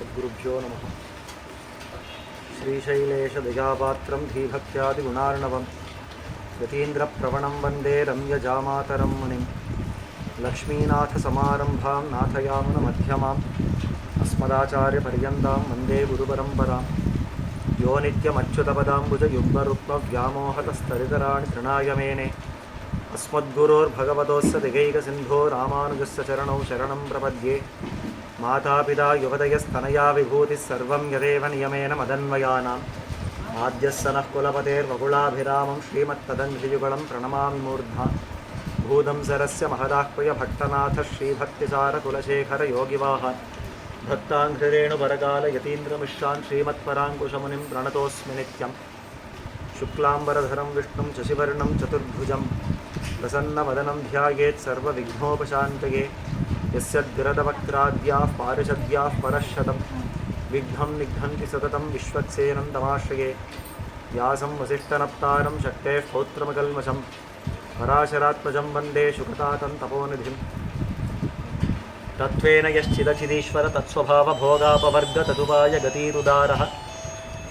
सद्गुरुभ्यो नमः। श्रीशैलेशदयापात्रं धीभक्त्यादिगुणार्णवं यतीन्द्रप्रवणं वन्दे रम्यजामातरं मुनिं लक्ष्मीनाथसमारम्भां नाथयामुनमध्यमाम् अस्मदाचार्यपर्यन्तां वन्दे गुरुपरम्परां यो नित्यमच्युतपदाम्बुजयुग्मरुक्मव्यामोहतस्तरितराणि तृणाय मेने अस्मद्गुरोर्भगवतोस्य दिगैकसिन्धो रामानुजस्य चरणौ शरणं प्रपद्ये। मातापिता युवतयस्तनया विभूतिः सर्वं यदेव नियमेन मदन्वयानाम् आद्यस्य नः कुलपतेर्वकुलाभिरामं श्रीमत्तदङ्घ्रियुगलं प्रणमामि मूर्ध्ना भूतं सरस्य महदाह्वय भट्टनाथ श्रीभक्तिसारकुलशेखर योगिवाहान् भक्ताङ्घ्रिरेणुपरकाल यतीन्द्रमिश्रान् श्रीमत्पराङ्कुशमुनिं प्रणतोऽस्मि नित्यं। शुक्लाम्बरधरं विष्णुं शशिवर्णं चतुर्भुजं प्रसन्नवदनं ध्यायेत् सर्वविघ्नोपशान्तये। यस्य गिरदवक्त्राद्याः पारिषद्याः परश्शतं विघ्नं निघ्नन्ति सततं विश्वक्सेनं तमाश्रये। व्यासं वसिष्ठनप्तारं शक्तेः पौत्रमकल्मषं पराशरात्मजं वन्दे शुकतातं तपोनिधिं। तत्त्वेन यश्चिदचिदीश्वर तत्स्वभावभोगापवर्गतदुपाय गतिरुदारः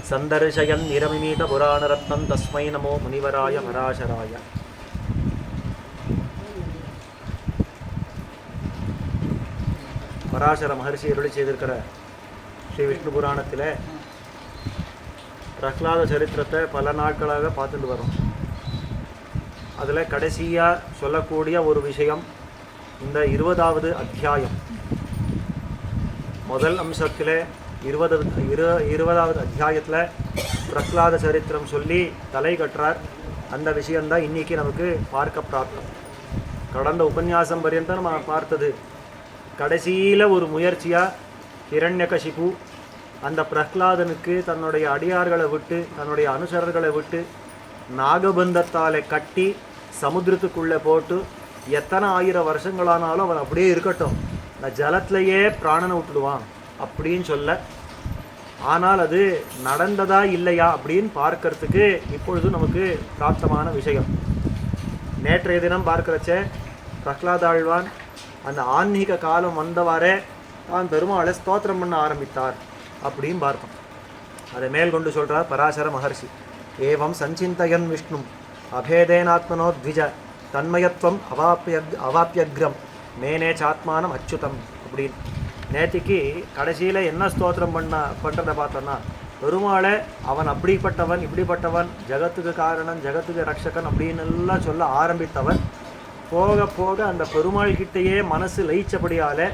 सन्दर्शयन् निरमिमीतपुराणरत्नं तस्मै नमो मुनिवराय पराशराय। பராசர மகர்ஷி அருளி செய்திருக்கிற ஸ்ரீ விஷ்ணு புராணத்தில் பிரஹ்லாத சரித்திரத்தை பல நாட்களாக பார்த்துட்டு வரோம். அதில் கடைசியாக சொல்லக்கூடிய ஒரு விஷயம் இந்த 20வது அத்தியாயம். முதல் அம்சத்தில் 20வது அத்தியாயத்தில் பிரஹ்லாத சரித்திரம் சொல்லி தலை கட்டுறார். அந்த விஷயந்தான் இன்றைக்கி நமக்கு பார்க்க பிராப்தம். கடந்த உபன்யாசம் பர்யந்தம் நம்ம பார்த்தது கடைசியில் ஒரு முயற்சியாக ஹிரண்யகசிபு அந்த பிரஹ்லாதனுக்கு தன்னுடைய அடியார்களை விட்டு தன்னுடைய அனுசரர்களை விட்டு நாகபந்தத்தால் கட்டி சமுத்திரத்துக்குள்ளே போட்டு எத்தனை 1000 வருஷங்களானாலும் அவன் அப்படியே இருக்கட்டும், இந்த ஜலத்திலேயே பிராணனை விட்டுடுவான் அப்படின்னு சொல்ல. ஆனால் அது நடந்ததா இல்லையா அப்படின்னு பார்க்கறதுக்கு இப்பொழுது நமக்கு பிராப்தமான விஷயம். நேற்றைய தினம் பார்க்கிறச்ச பிரஹ்லாதாழ்வான் அந்த ஆன்மீக காலம் வந்தவாறே தான் பெருமாளை ஸ்தோத்திரம் பண்ண ஆரம்பித்தார் அப்படின்னு பார்த்தோம். அதை மேல் கொண்டு சொல்கிறார் பராசர மகர்ஷி. ஏவம் சஞ்சிந்தயன் விஷ்ணு அபேதேனாத்மனோ த்விஜ தன்மயத்துவம் அவாப்பியக்ரம் மேனே சாத்மானம் அச்சுதம் அப்படின்னு. நேற்றுக்கு கடைசியில் என்ன ஸ்தோத்திரம் பண்ணுறதை பார்த்தோன்னா, பெருமாளை அவன் அப்படிப்பட்டவன் இப்படிப்பட்டவன், ஜகத்துக்கு காரணன் ஜகத்துக்கு ரக்ஷகன் அப்படின்னு எல்லாம் சொல்ல ஆரம்பித்தவன் போக போக அந்த பெருமாள் கிட்டேயே மனசு லயிச்சபடியால்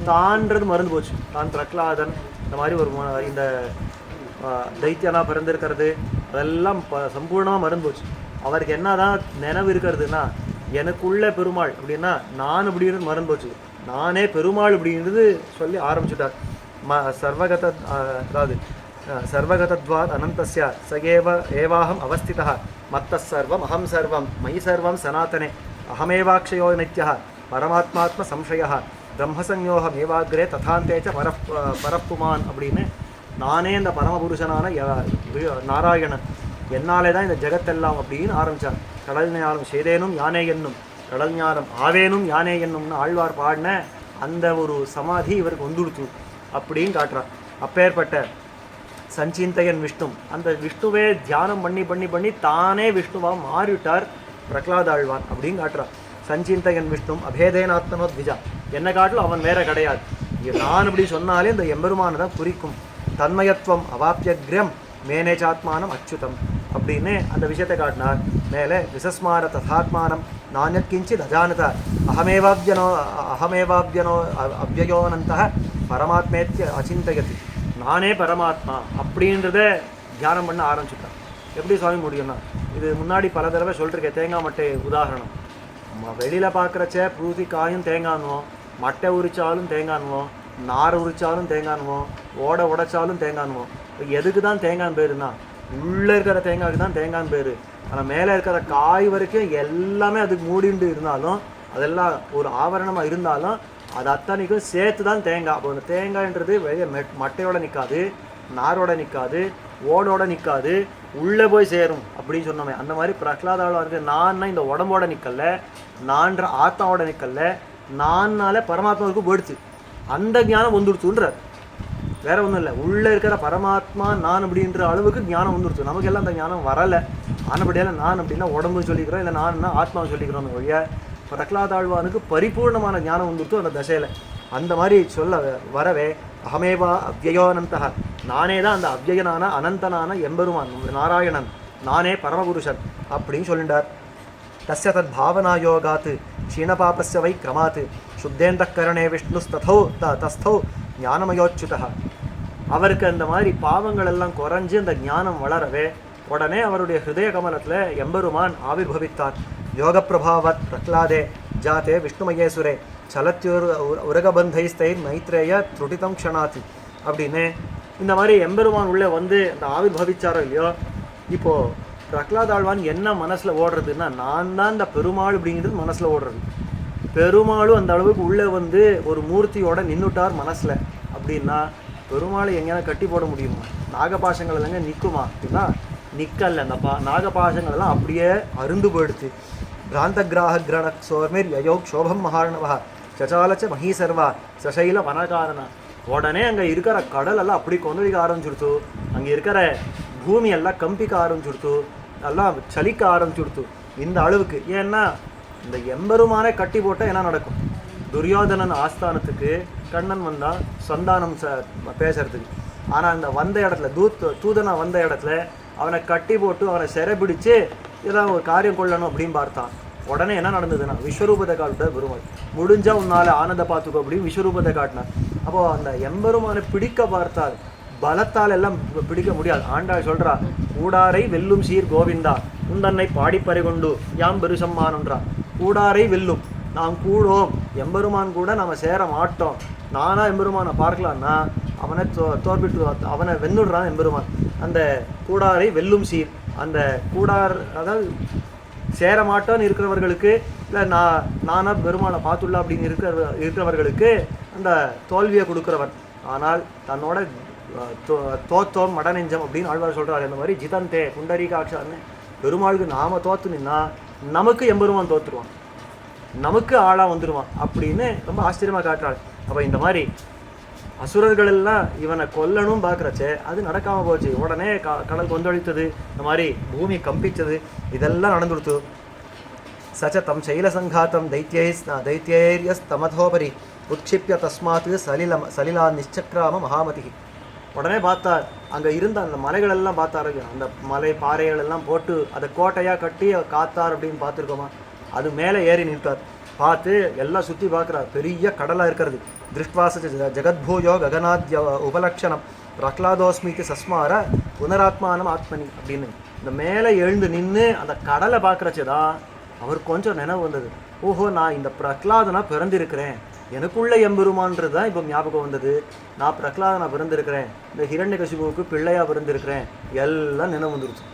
தான்றது மறந்து போச்சு. தான் பிரஹ்லாதன் இந்த மாதிரி ஒரு இந்த தைத்தியனாக பிறந்திருக்கிறது அதெல்லாம் சம்பூர்ணமாக மறந்து போச்சு. அவருக்கு என்ன தான் நினைவு இருக்கிறதுனா, எனக்குள்ள பெருமாள் அப்படின்னா நான் அப்படின்றது மறந்து போச்சு. நானே பெருமாள் அப்படின்றது சொல்லி ஆரம்பிச்சுட்டார். அதாவது சர்வகதத்வாத் அனந்தஸ்ய சகேவ ஏவாஹம் அவஸ்திதா மத்த சர்வம் அகம் சர்வம் மயி சர்வம் சனாதனே அகமேவாக்ஷயோ நித்யः பரமாத்மாத்ம சம்சயः பிரம்மசஞ்யோகமேவாக்ரே ததாந்தேச்ச பரப்புமான் அப்படின்னு. நானே இந்த பரமபுருஷனான நாராயணன், என்னாலே தான் இந்த ஜெகத்தெல்லாம் அப்படின்னு ஆரம்பித்தார். கடல் ஞானம் சேதேனும் யானே என்னும் கடல் ஞானம் ஆவேனும் யானே என்னும்னு ஆழ்வார் பாடின அந்த ஒரு சமாதி இவருக்கு வந்துடுத்து அப்படின்னு காட்டுறார். அப்பேற்பட்ட சஞ்சிந்தையன் விஷ்ணு, அந்த விஷ்ணுவே தியானம் பண்ணி பண்ணி பண்ணி தானே விஷ்ணுவாக மாறிவிட்டார் பிரஹ்லாதாழ்வான் அப்படின்னு காட்டுறான். சஞ்சிந்தையன் விஷ்ணு அபேதேனாத்மனோ த்விஜா, என்ன காட்டிலும் அவன் வேற கிடையாது. நான் இப்படி சொன்னாலே இந்த எம்பெருமானை தான் குறிக்கும். தன்மயத்துவம் அவாப்பியக்ரம் மேனேச்சாத்மானம் அச்சுதம் அப்படின்னு அந்த விஷயத்தை காட்டினார். மேலே விசஸ்மார ததாத்மானம் நானியத்கிஞ்சித் அஜானத அகமேவாப்யனோ அவ்யயோனந்த பரமாத்மேத்ய அச்சிந்தயதி. நானே பரமாத்மா அப்படின்றத தியானம் பண்ண ஆரம்பிச்சுட்டான். எப்படி சுவாமி முடியும்னா, இது முன்னாடி பல தடவை சொல்லிருக்கேன். தேங்காய் மட்டை உதாரணம். வெளியில் பார்க்குறச்ச பூசி காயும் தேங்காய்னுவோம், மட்டை உரிச்சாலும் தேங்காய்னுவோம், நார் உரிச்சாலும் தேங்காய்னுவோம், ஓடை உடைச்சாலும் தேங்காய்னுவோம். எதுக்கு தான் தேங்காய் பேருனா, உள்ளே இருக்கிற தேங்காய்க்கு தான் தேங்காய் பேர். ஆனால் மேலே இருக்கிற காய் வரைக்கும் எல்லாமே அதுக்கு மூடிண்டு இருந்தாலும், அதெல்லாம் ஒரு ஆவரணமாக இருந்தாலும் அது அத்தனைக்கும் சேர்த்து தான் தேங்காய். அப்போ அந்த தேங்காய்ன்றது வெளியே மட்டையோடு நிற்காது, நாரோட நிற்காது, ஓடோட நிற்காது, உள்ளே போய் சேரும் அப்படின்னு சொன்னோமே. அந்த மாதிரி பிரஹ்லாதாவில் இருக்குது. நான் இந்த உடம்போட நிற்கல, நான்ற ஆத்மாவோட நிற்கல, நான்னால பரமாத்மாவுக்கு போயிடுச்சு. அந்த ஞானம் வந்துடுச்சுன்றார். வேற ஒன்றும் இல்லை, உள்ளே இருக்கிற பரமாத்மா நான் அப்படின்ற அளவுக்கு ஞானம் வந்துடுச்சு. நமக்கெல்லாம் அந்த ஞானம் வரலை. ஆனபடியால் நான் அப்படின்னா உடம்பு சொல்லிக்கிறோம், இல்லை நான்னா ஆத்மாவை சொல்லிக்கிறோம் வழியா. பிரகலாதாழ்வானுக்கு பரிபூர்ணமான ஞானம் வந்துடுச்சு அந்த தசையில். அந்த மாதிரி சொல்ல வரவே அகமேவா அவ்யயோனந்தக, நானே தான் அந்த அவ்யயனான அனந்தனான எம்பெருமான் நாராயணன், நானே பரமபுருஷன் அப்படின்னு சொல்லிட்டார். தஸ்ய தத் பாவனா யோகாத் க்ஷீணபாபஸ்ய வை கிரமாத் சுத்தேந்த கரணே விஷ்ணுஸ்ததோ தஸ்தோ ஞானமயோச்சுதா. அவருக்கு அந்த மாதிரி பாவங்கள் எல்லாம் குறைஞ்சு அந்த ஞானம் வளரவே உடனே அவருடைய ஹிருதய கமலத்தில் எம்பெருமான் ஆவிர்பவித்தார். யோக பிரபாவத் பிரக்லாதே ஜாத்தே விஷ்ணுமயேசுரே சலத்யூர் உரகபந்தைஸ்தை மைத்ரேய துருட்டிதம் க்ஷணாத் அப்படின்னு இந்த மாதிரி எம்பெருமான் உள்ளே வந்து அந்த ஆவிர்பவிச்சாரோ இல்லையோ, இப்போது பிரகலாதாழ்வான் என்ன மனசில் ஓடுறதுன்னா, நான் தான் இந்த பெருமாள் அப்படிங்கிறது மனசில் ஓடுறது. பெருமாளும் அந்த அளவுக்கு உள்ளே வந்து ஒரு மூர்த்தியோட நின்றுட்டார் மனசில் அப்படின்னா, பெருமாளை எங்கேயா கட்டி போட முடியுமா? நாகபாசங்கள் இல்லைங்க நிற்குமா அப்படின்னா நிற்கல. அந்த நாகபாசங்கள் எல்லாம் அப்படியே அருந்து போயிடுச்சு. பிராந்த கிராக கிரண சோர்மேர் யயோக் சோபம் மகாரணவா சச்சாலச்ச மகீசர்வா சசைல வனகாரணா. உடனே அங்கே இருக்கிற கடல் எல்லாம் அப்படி கொந்தளிக்க ஆரம்பிச்சுடுத்து, அங்கே இருக்கிற பூமி எல்லாம் கம்பிக்க ஆரம்பிச்சுடுத்து, எல்லாம் சலிக்க ஆரம்பிச்சுடுத்து இந்த அளவுக்கு. ஏன்னா இந்த எம்பெருமானே கட்டி போட்டால் என்ன நடக்கும்? துரியோதனன் ஆஸ்தானத்துக்கு கண்ணன் வந்தான் சந்தானம் பேசுறதுக்கு. ஆனால் அந்த வந்த இடத்துல தூதனா வந்த இடத்துல அவனை கட்டி போட்டு அவனை சிறை பிடிச்சு ஏதாவது ஒரு காரியம் கொள்ளணும் அப்படின்னு பார்த்தான். உடனே என்ன நடந்ததுன்னா விஸ்வரூபத்தை காட்டுற பெருமாள், முடிஞ்சா உன்னால ஆனந்த பார்த்துக்கோ அப்படின்னு விஸ்வரூபத்தை காட்டினார். அப்போ அந்த எம்பெருமானை பிடிக்க பார்த்தால் பலத்தால் எல்லாம் பிடிக்க முடியாது. ஆண்டாள் சொல்றா, கூடாரை வெல்லும் சீர் கோவிந்தா உந்தன்னை பாடிப்பறை கொண்டு யாம் பெருசம்மானன்றா. கூடாரை வெல்லும், நாம் கூடோம், எம்பெருமான் கூட நம்ம சேர மாட்டோம். நானா எம்பெருமானை பார்க்கலான்னா அவனை தோற்பிட்டு அவனை வென்னுடுறான் எம்பெருமான். அந்த கூடாரை வெல்லும் சீர், அந்த கூடார் அதாவது சேர மாட்டோன்னு இருக்கிறவர்களுக்கு, இல்லை நானா பெருமானை பார்த்துள்ள அப்படின்னு இருக்கிறவர்களுக்கு அந்த தோல்வியை கொடுக்குறவன். ஆனால் தன்னோட தோத்தோம் மடநெஞ்சம் அப்படின்னு ஆழ்வார் சொல்கிறார். இந்த மாதிரி ஜிதந்தே புண்டரீகாட்சான்னு பெருமாளுக்கு நாம தோத்து நின்னா நமக்கு எம்பெருமான் தோத்துருவான், நமக்கு ஆளாக வந்துடுவான் அப்படின்னு ரொம்ப ஆச்சரியமாக காட்டுறாள். அப்போ இந்த மாதிரி அசுரர்கள் எல்லாம் இவனை கொல்லணும் பார்க்குறச்சே அது நடக்காமல் போச்சு. உடனே கடல் கொந்தளித்தது, இந்த மாதிரி பூமி கம்பிச்சது, இதெல்லாம் நடந்துடுத்து. சச்ச தம் சைலசங்காத்தம் தைத்தியேரியஸ்தமதோபரி உட்சிப்பிய தஸ்மாத் சலிலா நிச்சக்ராம மகாமதி. உடனே பார்த்தார், அங்கே இருந்த அந்த மலைகளெல்லாம் பார்த்தாரு. அந்த மலை பாறைகள் எல்லாம் போட்டு அதை கோட்டையாக கட்டி காத்தார் அப்படின்னு பார்த்துருக்கோமா? அது மேலே ஏறி நின்றார். பார்த்து எல்லாம் சுற்றி பார்க்குறார். பெரிய கடலாக இருக்கிறது. திருஷ்டுவாச ஜெகத்பூயோ ககனாத்ய உபலக்ஷணம் பிரக்லாதோஸ்மிக்கு சஸ்மார புனராத்மானம் ஆத்மனி அப்படின்னு இந்த மேலே எழுந்து நின்று அந்த கடலை பார்க்குறச்சுதான் அவர் கொஞ்சம் நினைவு வந்தது. ஓஹோ, நான் இந்த பிரகலாதனா பிறந்திருக்கிறேன், எனக்குள்ள எம்பெருமான்றது தான் இப்போ ஞாபகம் வந்தது. நான் பிரகலாதனா பிறந்திருக்கிறேன், இந்த ஹிரண்யகசிபுவுக்கு பிள்ளையாக பிறந்திருக்கிறேன், எல்லாம் நினைவு வந்துருச்சு.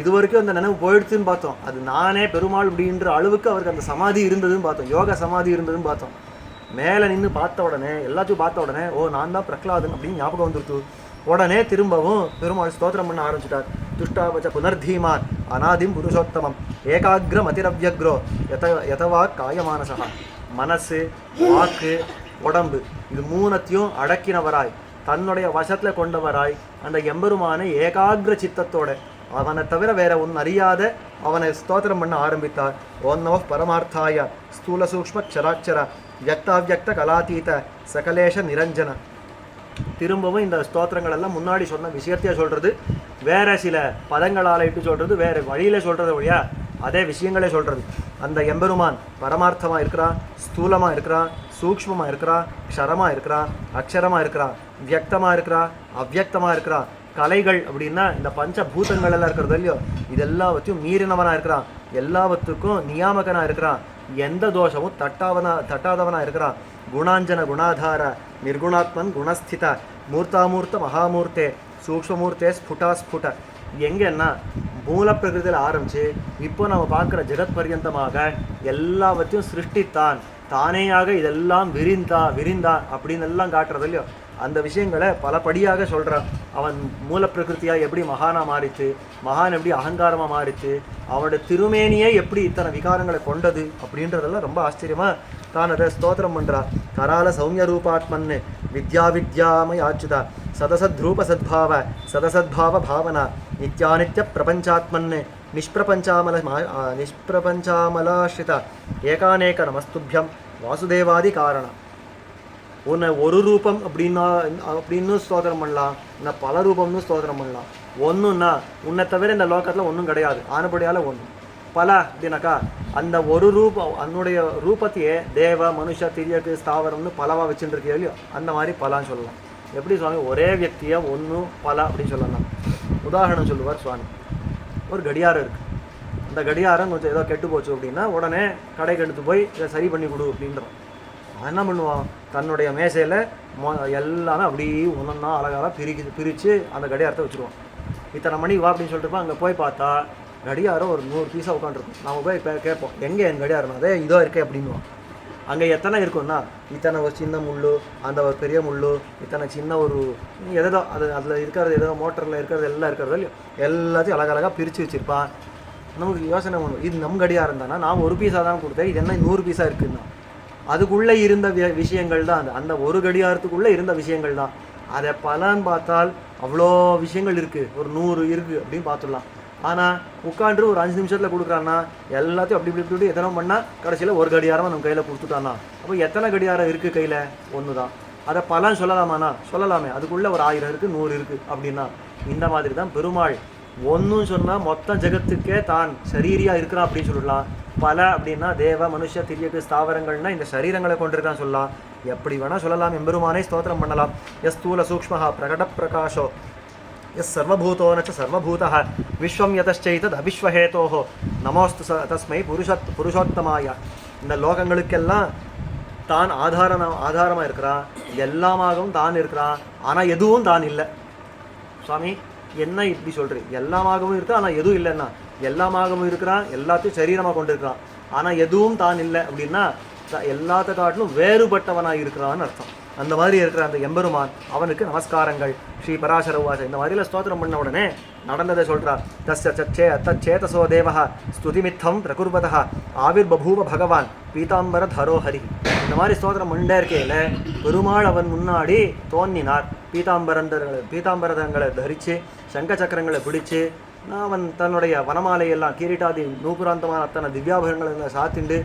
இது வரைக்கும் அந்த நினைவு போயிடுச்சுன்னு பார்த்தோம். அது நானே பெருமாள் அப்படின்ற அளவுக்கு அவருக்கு அந்த சமாதி இருந்ததுன்னு பார்த்தோம், யோக சமாதி இருந்ததுன்னு பார்த்தோம். மேலே நின்று பார்த்த உடனே எல்லாத்தையும் பார்த்த உடனே ஓ நான் தான் பிரகலாதன் அப்படின்னு ஞாபகம் வந்துருச்சு. உடனே திரும்பவும் பெருமாள் ஸ்தோத்திரம் பண்ண ஆரம்பிச்சுட்டார். துஷ்டாபச்ச புனர்தீமான் அநாதிம் புருஷோத்தமம் ஏகாகிரம் அதிரவ்யக்ரோ யதவா காயமானசா. மனசு, வாக்கு, உடம்பு இது மூணத்தையும் அடக்கினவராய் தன்னுடைய வசத்தில் கொண்டவராய் அந்த எம்பெருமானை ஏகாகிர சித்தத்தோட அவனை தவிர வேற ஒன்று அறியாத அவனை ஸ்தோத்திரம் பண்ண ஆரம்பித்தார். ஓம் நம பரமார்த்தாய ஸ்தூல சூக்ஷ்ம க்ஷராட்சர வியக்தாவியக்த கலாதீத சகலேஷ நிரஞ்சன. திரும்பவும் இந்த ஸ்தோத்திரங்கள் எல்லாம் முன்னாடி சொன்ன விஷயத்தையே சொல்கிறது, வேற சில பதங்களால் இட்டு சொல்கிறது, வேறு வழியில் சொல்கிறது வழியா அதே விஷயங்களே சொல்கிறது. அந்த எம்பெருமான் பரமார்த்தமாக இருக்கிறான், ஸ்தூலமாக இருக்கிறான், சூக்ஷ்மமாக இருக்கிறான், க்ஷரமாக இருக்கிறான், அக்ஷரமாக இருக்கிறான், வியக்தமாக இருக்கிறான், அவ்வியக்தமாக இருக்கிறான். கலைகள் அப்படின்னா இந்த பஞ்சபூதங்கள் எல்லாம் இருக்கிறது இல்லையோ, இதெல்லாவற்றையும் மீறினவனாக இருக்கிறான், எல்லாவற்றுக்கும் நியாமகனாக இருக்கிறான், எந்த தோஷமும் தட்டாதவனாக இருக்கிறான். குணாஞ்சன குணாதார நிர்குணாத்மன் குணஸ்தித மூர்த்தாமூர்த்த மகாமூர்த்தே சூக்ஷ்மமூர்த்தே ஸ்புட. எங்கன்னா மூல பிரகிருதியில் ஆரம்பித்து இப்போ நம்ம பார்க்குற ஜெகத் பர்யந்தமாக எல்லாவற்றையும் சிருஷ்டித்தான், தானேயாக இதெல்லாம் விரிந்தான் அப்படின்னு எல்லாம் காட்டுறது இல்லையோ. அந்த விஷயங்களை பல படியாக சொல்கிறான். அவன் மூல பிரகிருத்தியாக எப்படி மகானா மாறிச்சு, மகான் எப்படி அகங்காரமாக மாறிச்சு, அவனோட திருமேனியே எப்படி இத்தனை விகாரங்களை கொண்டது அப்படின்றதெல்லாம் ரொம்ப ஆச்சரியமாக தான் அதை ஸ்தோத்திரம் பண்ணுறான். கரால சௌமிய ரூபாத்மன்னு வித்யா வித்யாமயாச்சுதா சதசத்ரூப சத்பாவ சதசத்பாவ பாவனா நித்யானித்ய பிரபஞ்சாத்மன்னு நிஷ்பிரபஞ்சாமலாஸ்ரித ஏகாநேக நமஸ்துபியம் வாசுதேவாதி காரணம். உன்னை ஒரு ரூபம் அப்படின்னு ஸ்தோத்திரம் பண்ணலாம், இல்லை பல ரூபம்னு ஸ்தோத்திரம் பண்ணலாம். ஒன்றுன்னா உன்னை தவிர இந்த லோகத்தில் ஒன்றும் கிடையாது, ஆனபடியால் ஒன்று. பல அப்படின்னாக்கா அந்த ஒரு ரூபம் அதனுடைய ரூபத்தையே தேவ மனுஷ திரியக்கு ஸ்தாவரம்னு பலவாக வச்சுருக்கே இல்லையோ, அந்த மாதிரி பலான்னு சொல்லலாம். எப்படி சுவாமி ஒரே வியக்தியை ஒன்று பல அப்படின்னு சொல்லலாம். உதாரணம் சொல்லுவார் சுவாமி. ஒரு கடியாரம் இருக்குது, அந்த கடியாரம் கொஞ்சம் ஏதோ கெட்டு போச்சு அப்படின்னா உடனே கடைக்கு எடுத்து போய் இதை சரி பண்ணி கொடு அப்படின்றோம். அவன் என்ன பண்ணுவான், தன்னுடைய மேசையில் எல்லாமே அப்படியே ஒன்றா அழகாக பிரித்து அந்த கடியாரத்தை வச்சுருவான். இத்தனை மணிக்கு வா அப்படின்னு சொல்லிட்டு அங்கே போய் பார்த்தா கடியாரம் ஒரு 100 பீஸாக உட்காந்துருக்கும். நம்ம போய் கேட்போம், எங்கே என் கடியாரம், அதே இதோ இருக்கே அப்படின்வான். அங்கே எத்தனை இருக்குன்னா இத்தனை ஒரு சின்ன முள், அந்த ஒரு பெரிய முள், இத்தனை சின்ன ஒரு எதோ அது அதில் இருக்கிறது எதோ மோட்டரில் இருக்கிறது எல்லாம் இருக்கிறது இல்லையோ எல்லாத்தையும் அழகழகாக பிரித்து வச்சுருப்பான். நமக்கு யோசனை பண்ணும், இது நம் கடியாரம் தானே, நான் ஒரு பீஸாக தான் கொடுத்தேன், இது என்ன 100 பீஸாக இருக்குன்னா அதுக்குள்ளே இருந்த விஷயங்கள் தான் அந்த ஒரு கடியாரத்துக்குள்ளே இருந்த விஷயங்கள் தான். அதை பலன்னு பார்த்தால் அவ்வளோ விஷயங்கள் இருக்குது, ஒரு 100 இருக்குது அப்படின்னு பார்த்துடலாம். ஆனால் உட்காந்து ஒரு 5 நிமிஷத்தில் கொடுக்குறான்னா எல்லாத்தையும் அப்படி இப்படி இப்படி எத்தனை பண்ணால் கடைசியில் ஒரு கடியாரமாக நம்ம கையில் கொடுத்துட்டானா. அப்போ எத்தனை கடியாரம் இருக்குது கையில், ஒன்று தான். அதை பலன் சொல்லலாமாண்ணா, சொல்லலாமே. அதுக்குள்ளே ஒரு 1000 இருக்குது 100 இருக்குது அப்படின்னா இந்த மாதிரி தான் பெருமாள். ஒன்றுன்னு சொன்னால் மொத்த ஜெகத்துக்கே தான் சரீரியாக இருக்கிறான் அப்படின்னு சொல்லலாம். பல அப்படின்னா தேவ மனுஷ திரியக்கு ஸ்தாவரங்கள்னா இந்த சரீரங்களை கொண்டிருக்கான்னு சொல்லலாம். எப்படி வேணால் சொல்லலாம். எம்பெருமானே ஸ்தோத்திரம் பண்ணலாம். எஸ் ஸ்தூல சூக்ஷ்மஹா பிரகட பிரகாஷோ எஸ் சர்வபூதோ நச்ச சர்வபூதः விஸ்வம் யதச்சைதத் அவிஸ்வஹேதோஹோ நமோஸ்து தஸ்மை புருஷோத்தமாய. இந்த லோகங்களுக்கெல்லாம் தான் ஆதாரமாக இருக்கிறான், எல்லாமாகவும் தான் இருக்கிறான், ஆனால் எதுவும் தான் இல்லை. சுவாமி என்ன இப்படி சொல்கிறேன், எல்லாமாகவும் இருக்கா ஆனால் எதுவும் இல்லைன்னா, எல்லாமாகவும் இருக்கிறான், எல்லாத்தையும் சரீரமாக கொண்டு இருக்கிறான், ஆனால் எதுவும் தான் இல்லை அப்படின்னா எல்லாத்த காட்டிலும் வேறுபட்டவனாக இருக்கிறான்னு அர்த்தம். அந்த மாதிரி இருக்கிற அந்த எம்பெருமான் அவனுக்கு நமஸ்காரங்கள். ஸ்ரீ பராசர உவாச இந்த மாதிரிலாம் ஸ்தோத்திரம் பண்ண உடனே நடந்ததை சொல்கிறார். தச்சேதசோ தேவः ஸ்துதிமித்தம் பிரகுர்வதः ஆவிர் பபூவ பகவான் பீதாம்பர தரோ ஹரி. இந்த மாதிரி ஸ்தோத்திரம் பண்ணே இருக்கையில் பெருமாள் அவன் முன்னாடி தோன்றினார். பீதாம்பரங்களை தரித்து சங்க சக்கரங்களை பிடிச்சு அவன் தன்னுடைய வனமாலையெல்லாம் கிரீட்டாதி நூபுராந்தமான அத்தனை திவ்யாபகங்களை சாத்திண்டு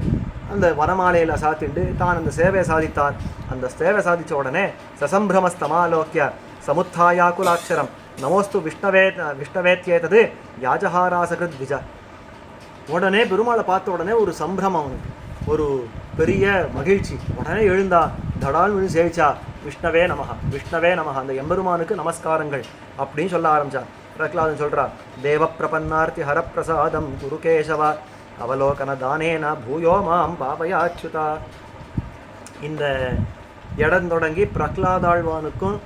அந்த வனமாலையில் சாத்திண்டு தான் அந்த சேவையை சாதித்தார். அந்த சேவை சாதித்த உடனே சசம்பிரமஸ்தமாலோக்கிய சமுத்தாயாக்குலாட்சரம் நமோஸ்து விஷ்ணவேத்யேதது யாஜஹாராசகிருத் விஜ. உடனே பெருமாளை பார்த்த உடனே ஒரு சம்பிரமம், அவனுக்கு ஒரு பெரிய மகிழ்ச்சி. உடனே எழுந்தா தடால் விழு சேவிச்சா விஷ்ணவே நமஹ விஷ்ணவே நமஹ, அந்த எம்பெருமானுக்கு நமஸ்காரங்கள் அப்படின்னு சொல்ல ஆரம்பிச்சார். பிரகலாதன் சொல்கிறார், தேவ பிரபன்னார்த்தி ஹரப்பிரசாதம் குருகேசவா அவலோகன தானேன பூயோ மாம் பாபயாச்சுதா. இந்த இடம் தொடங்கி பிரகலாதாழ்வானுக்கும்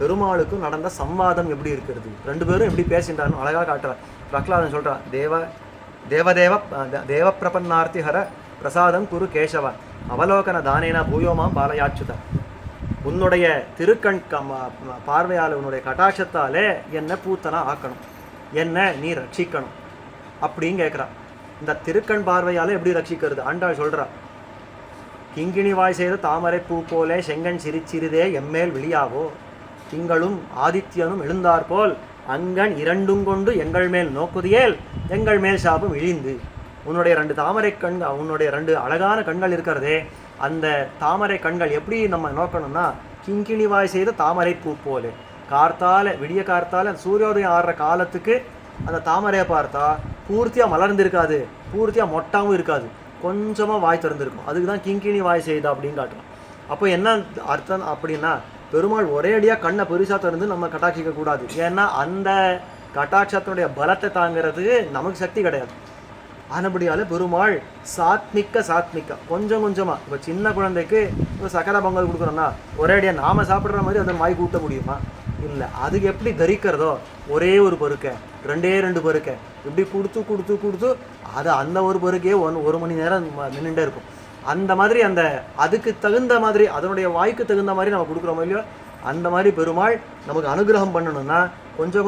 பெருமாளுக்கும் நடந்த சம்வாதம் எப்படி இருக்கிறது, 2 பேரும் எப்படி பேசின்றான்னு அழகாக காட்டுறார். பிரகலாதன் சொல்கிறார், தேவ பிரபன்னார்த்தி ஹர பிரசாதம் குரு கேசவ அவலோகன தானேன பூயோமாம் பாலயாச்சுதா. உன்னுடைய திருக்கண் பார்வையால் உன்னுடைய கட்டாட்சத்தாலே என்னை பூத்தனா ஆக்கணும், என்னை நீ ரட்சிக்கணும் அப்படின்னு கேட்குறான். இந்த திருக்கண் பார்வையால் எப்படி ரட்சிக்கிறது ஆண்டாள் சொல்கிறா. கிங்கிணி வாய் செய்த தாமரை பூ போலே செங்கன் சிரிச்சிறிதே எம்மேல் விழியாவோ திங்களும் ஆதித்யனும் எழுந்தாற்போல் அங்கண் 2 கொண்டு எங்கள் மேல் நோக்குதியேல் எங்கள் மேல் சாபம் இழிந்து. உன்னுடைய 2 தாமரை கண்கள், உன்னுடைய 2 அழகான கண்கள் இருக்கிறதே, அந்த தாமரை கண்கள் எப்படி நம்ம நோக்கணும்னா கிங்கிணி வாய் செய்த தாமரை பூ போலே. விடிய கார்த்தால சூரியோதயம் ஆடுற காலத்துக்கு அந்த தாமரையை பார்த்தா பூர்த்தியாக மலர்ந்துருக்காது, பூர்த்தியாக மொட்டாகவும் இருக்காது, கொஞ்சமாக வாய் திறந்துருக்கும். அதுக்கு தான் கிங்கிணி வாய் செய்தா அப்படின்னு காட்டுறோம். அப்போ என்ன அர்த்தம் அப்படின்னா, பெருமாள் ஒரே அடியாக கண்ணை பெருசாக திறந்து நம்ம கட்டாட்சிக்க கூடாது. ஏன்னா அந்த கட்டாட்சத்தினுடைய பலத்தை தாங்கிறதுக்கு நமக்கு சக்தி கிடையாது. ஆனபடியால் பெருமாள் சாத்மிக்க கொஞ்சம் கொஞ்சமாக. இப்போ சின்ன குழந்தைக்கு இப்போ சக்கரை பொங்கல் கொடுக்குறோன்னா ஒரே அடியாக நாம் சாப்பிட்ற மாதிரி அதை வாய் கூட்ட முடியுமா? இல்லை. அதுக்கு எப்படி தரிக்கிறதோ ஒரே ஒரு பருக்கை 2 பருக்கை இப்படி கொடுத்து அதை அந்த ஒரு பருக்கையே 1 மணி நேரம் நின்றுட்டே இருக்கும். அந்த மாதிரி அந்த அதுக்கு தகுந்த மாதிரி அதனுடைய வாய்க்கு தகுந்த மாதிரி நம்ம கொடுக்குறோமோ இல்லையோ, அந்த மாதிரி பெருமாள் நமக்கு அனுகிரகம் பண்ணணும்னா கொஞ்சம்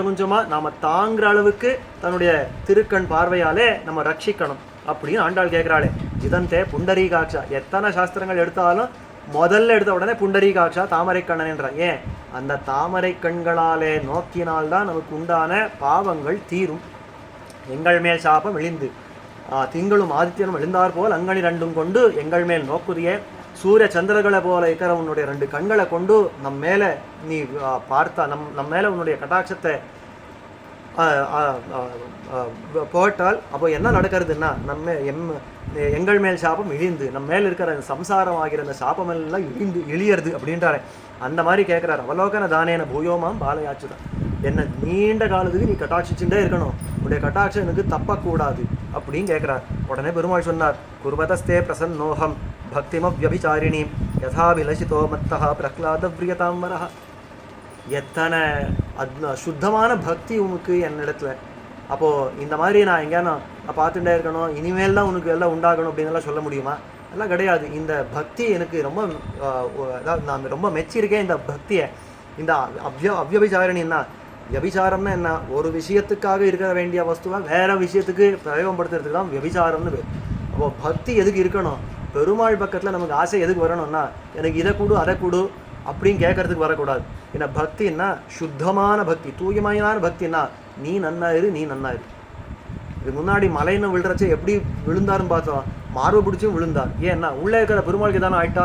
கொஞ்சமாக நாம் தாங்குற அளவுக்கு தன்னுடைய திருக்கண் பார்வையாலே நம்ம ரட்சிக்கணும் அப்படின்னு ஆண்டாள் கேட்குறாளே. இதந்தே புண்டரீகாட்சா. எத்தனை சாஸ்திரங்கள் எடுத்தாலும் முதல்ல எடுத்த உடனே புண்டரீகாட்சா தாமரை கண்ணன் என்ற. ஏன்? அந்த தாமரை கண்களாலே நோக்கினால்தான் நமக்கு உண்டான பாவங்கள் தீரும். எங்கள் மேல் சாபம் விழிந்து திங்களும் ஆதித்யனும் எழுந்தார் போல் அங்கனி ரெண்டும் கொண்டு எங்கள் மேல் நோக்குதியே. சூரிய சந்திரர்களை போல இருக்கிற உன்னுடைய 2 கண்களை கொண்டு நம் மேலே நீ பார்த்தா நம் மேலே உன்னுடைய கட்டாட்சத்தை போட்டால் அப்போ என்ன நடக்கிறதுன்னா எங்கள் மேல் சாபம் இழிந்து நம்ம மேல் இருக்கிற சம்சாரம் ஆகிற அந்த சாபம் எல்லாம் இழியறது அப்படின்றாரு. அந்த மாதிரி கேட்குறாரு. அவலோகன தானேன பூயோமாம் பாலையாச்சுதான். என்ன நீண்ட காலத்துக்கு நீ கட்டாட்சிச்சுட்டே இருக்கணும், உன்னுடைய கட்டாட்சம் எனக்கு தப்பக்கூடாது அப்படின்னு கேட்குறார். உடனே பெருமாள் சொன்னார், குர்வதஸ்தே பிரசன்னோகம் பக்திமவ்யபிசாரிணி யதாபிலஷிதோ மத்தஹா பிரஹ்லாத பிரியதாம் வரஹா. எத்தனை சுத்தமான பக்தி உனக்கு என்னிடத்துல. அப்போது இந்த மாதிரி நான் எங்கேயா நான் பார்த்துட்டே இருக்கணும், இனிமேல் தான் உனக்கு எல்லாம் உண்டாகணும் அப்படின்னுலாம் சொல்ல முடியுமா? எல்லாம் கிடையாது. இந்த பக்தி எனக்கு ரொம்ப அதாவது நான் ரொம்ப மெச்சிருக்கேன் இந்த பக்தியை. இந்த அவ்யபிசாரணின்னா, வியபிசாரம்னா என்ன? ஒரு விஷயத்துக்காக இருக்க வேண்டிய வஸ்துவை வேற விஷயத்துக்கு பிரயோகப்படுத்துறதுக்கு தான் வியபிசாரம்னு பேர். அப்போது பக்தி எதுக்கு இருக்கணும்? பெருமாள் பக்கத்தில் நமக்கு ஆசை எதுக்கு வரணும்னா, எனக்கு இதை கொடு அதை கொடு அப்படின்னு கேட்கறதுக்கு வரக்கூடாது. ஏன்னா பக்தின்னா சுத்தமான பக்தி, தூய்மையான பக்தின்னா நீ நன்னாயிரு நீ நன்னாயிரு. இது முன்னாடி மலைன்னு விழுறச்சே எப்படி விழுந்தாருன்னு பார்த்தோம், மார்பு பிடிச்சும் விழுந்தார். ஏன்னா உள்ளே இருக்கிற பெருமாளுக்கு தானே ஆயிட்டா.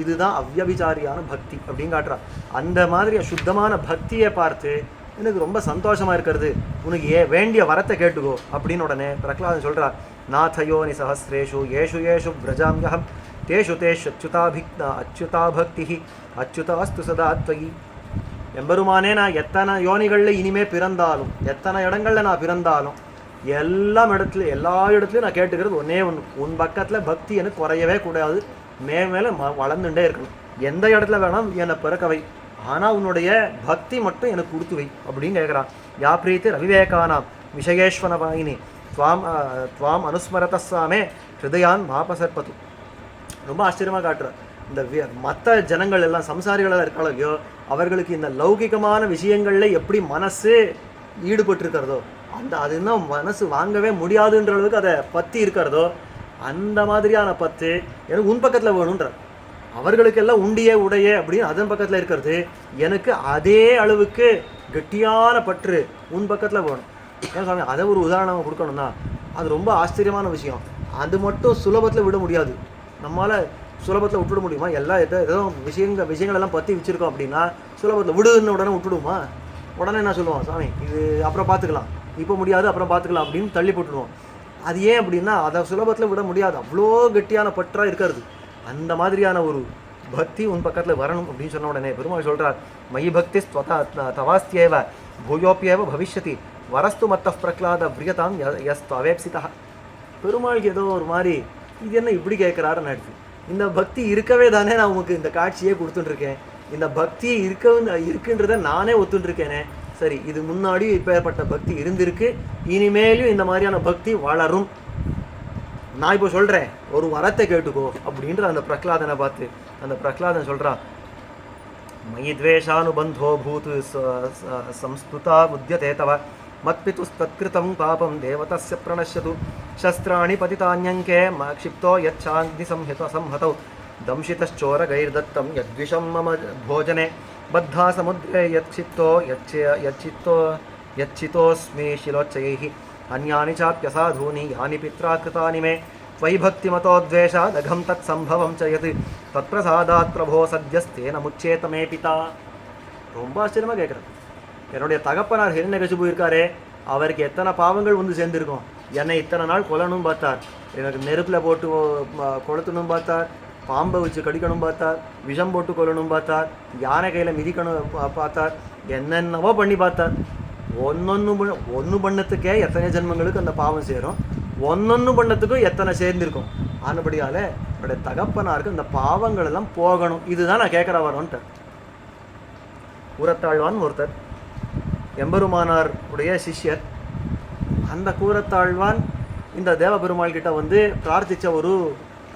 இதுதான் அவ்யபிசாரியான பக்தி அப்படின்னு காட்டுறா. அந்த மாதிரி சுத்தமான பக்தியை பார்த்து எனக்கு ரொம்ப சந்தோஷமாக இருக்கிறது, உனக்கு வேண்டிய வரத்தை கேட்டுக்கோ அப்படின்னு உடனே பிரகலாதன் சொல்கிறார். நாதயோனி சஹஸ்ரேஷு ஏஷு ஏஷு விரஜாம்யஹம் தேஷு தேஷு அச்சுதா பக்தி அச்சுதாஸ்து சதா த்வயி. எம்பெருமானே, நான் எத்தனை யோனிகளில் இனிமே பிறந்தாலும், எத்தனை இடங்களில் நான் பிறந்தாலும், எல்லா இடத்துலையும் நான் கேட்டுக்கிறது ஒன்றே ஒன்று, உன் பக்கத்தில் பக்தி எனக்கு குறையவே கூடாது, மேலே வளர்ந்துட்டே இருக்கணும். எந்த இடத்துல வேணாம் என்னை பிறக்கவை, ஆனால் உன்னுடைய பக்தி மட்டும் எனக்கு கொடுத்து வை அப்படின்னு கேட்குறான். யா பிரீத்தி ரவிவேகானாம் விஷயேஸ்வன வாயினி துவாம் அனுஸ்மரதாமே ஹிருதயான் மாபசற்பது. ரொம்ப ஆச்சரியமாக காட்டுறார். இந்த மற்ற ஜனங்கள் எல்லாம் சம்சாரிகளெல்லாம் இருக்காளோ, அவர்களுக்கு இந்த லௌகிகமான விஷயங்களில் எப்படி மனசு ஈடுபட்டிருக்கிறதோ, அது இன்னும் மனசு வாங்கவே முடியாதுன்ற அளவுக்கு அதை பற்றி இருக்கிறதோ, அந்த மாதிரியான பத்து எனக்கு உன் பக்கத்தில் வேணுன்றார். அவர்களுக்கெல்லாம் உண்டியே உடைய அப்படின்னு அதன் பக்கத்தில் இருக்கிறது, எனக்கு அதே அளவுக்கு கெட்டியான பற்று உன் பக்கத்தில் வேணும். ஏன் சாமி அதை ஒரு உதாரணமாக கொடுக்கணும்னா, அது ரொம்ப ஆச்சரியமான விஷயம். அது மட்டும் சுலபத்தில் விட முடியாது. நம்மளால் சுலபத்தில் விட்டுட முடியுமா? ஏதோ விஷயங்கள் எல்லாம் பற்றி வச்சுருக்கோம் அப்படின்னா சுலபத்தில் விடுன்னு உடனே விட்டுடுமா? உடனே என்ன சொல்லுவோம், சாமி இது அப்புறம் பார்த்துக்கலாம், இப்போ முடியாது அப்புறம் பார்த்துக்கலாம் அப்படின்னு தள்ளி போட்டுடுவோம். அது ஏன் அப்படின்னா அதை சுலபத்தில் விட முடியாது, அவ்வளோ கெட்டியான பற்றாக இருக்கிறது. அந்த மாதிரியான ஒரு பக்தி உன் பக்கத்தில் வரணும் அப்படின்னு சொன்ன உடனே பெருமாள் சொல்கிறார், மயி பக்தி தவாஸ்தியேவ பூயோப்பியேவ பவிஷ்யதி வரஸ்து மத்த பிரகலாத பிரியதாம் எஸ் அவேப்சிதா. பெருமாளுக்கு ஏதோ ஒரு மாதிரி இது என்ன இப்படி கேட்குறாருன்னு நினைச்சு, இந்த பக்தி இருக்கவே தானே நான் உங்களுக்கு இந்த காட்சியே கொடுத்துட்டுருக்கேன், இந்த பக்தி இருக்குன்றதை நானே ஒத்துட்டுருக்கேனே. சரி, இது முன்னாடியும் இப்பேற்பட்ட பக்தி இருந்திருக்கு, இனிமேலும் இந்த மாதிரியான பக்தி வளரும். நான் இப்போ சொல்கிறேன், ஒரு வரத்தை கேட்டுக்கோ அப்படின்ற அந்த பிரகலாதனை பார்த்து அந்த பிரகலாதன் சொல்கிறான், மயி துவேஷானுபந்தோ பூத்து சம்ஸ்துதா புத்தியதே தவ மத்பிதுஸ்தத்கிருதம் பாபம் தேவதஸ்ய பிரணஷ்யது சஸ்திராணி பதிதான்யங்கே க்ஷிப்தோ யச்சாக்னி சம்ஹதௌ தம்ஷிதச்சோரகைர்தத்தம் யத்விஷம் மம போஜனே பத்தா சமுத்ரே யத்சித்தோ யச்சித்தோஸ்மி शिलोच्चैः अन्यानि चाप्यसाधूनि यानि पित्रा कृतानि मे त्वयि भक्तिमतोद्वेषादघं तत्सम्भवं च यत् तत्प्रसादात् प्रभो सद्यस्तेन मुच्येत मे पिता. ரொம்ப ஆச்சரியமாக கேட்குறேன். என்னுடைய தகப்பனார் ஹிரண்யகசிபு இருக்காரே, அவருக்கு எத்தனை பாவங்கள் வந்து சேர்ந்துருக்கும். என்னை இத்தனை நாள் கொல்லணும் பார்த்தார், எனக்கு நெருப்பில் போட்டு கொளுத்தணும் பார்த்தார், பாம்பை வச்சு கடிக்கணும் பார்த்தார், விஷம் போட்டு கொல்லணும் பார்த்தார், யானை கையில் மிதிக்கணும் பார்த்தார், என்னென்னவோ பண்ணி பார்த்தார். ஒன்று பண்ணத்துக்கே எத்தனை ஜென்மங்களுக்கு அந்த பாவம் சேரும், ஒன்னொன்று பண்ணத்துக்கும் எத்தனை சேர்ந்திருக்கும். ஆனபடியால் என்னுடைய தகப்பனாருக்கு அந்த பாவங்கள் எல்லாம் போகணும், இதுதான் நான் கேட்குற வரோன்ட்டு. கூரத்தாழ்வான் ஒருத்தர் எம்பெருமானார் உடைய சிஷ்யர். அந்த கூரத்தாழ்வான் இந்த தேவபெருமாள் கிட்ட வந்து பிரார்த்தித்த ஒரு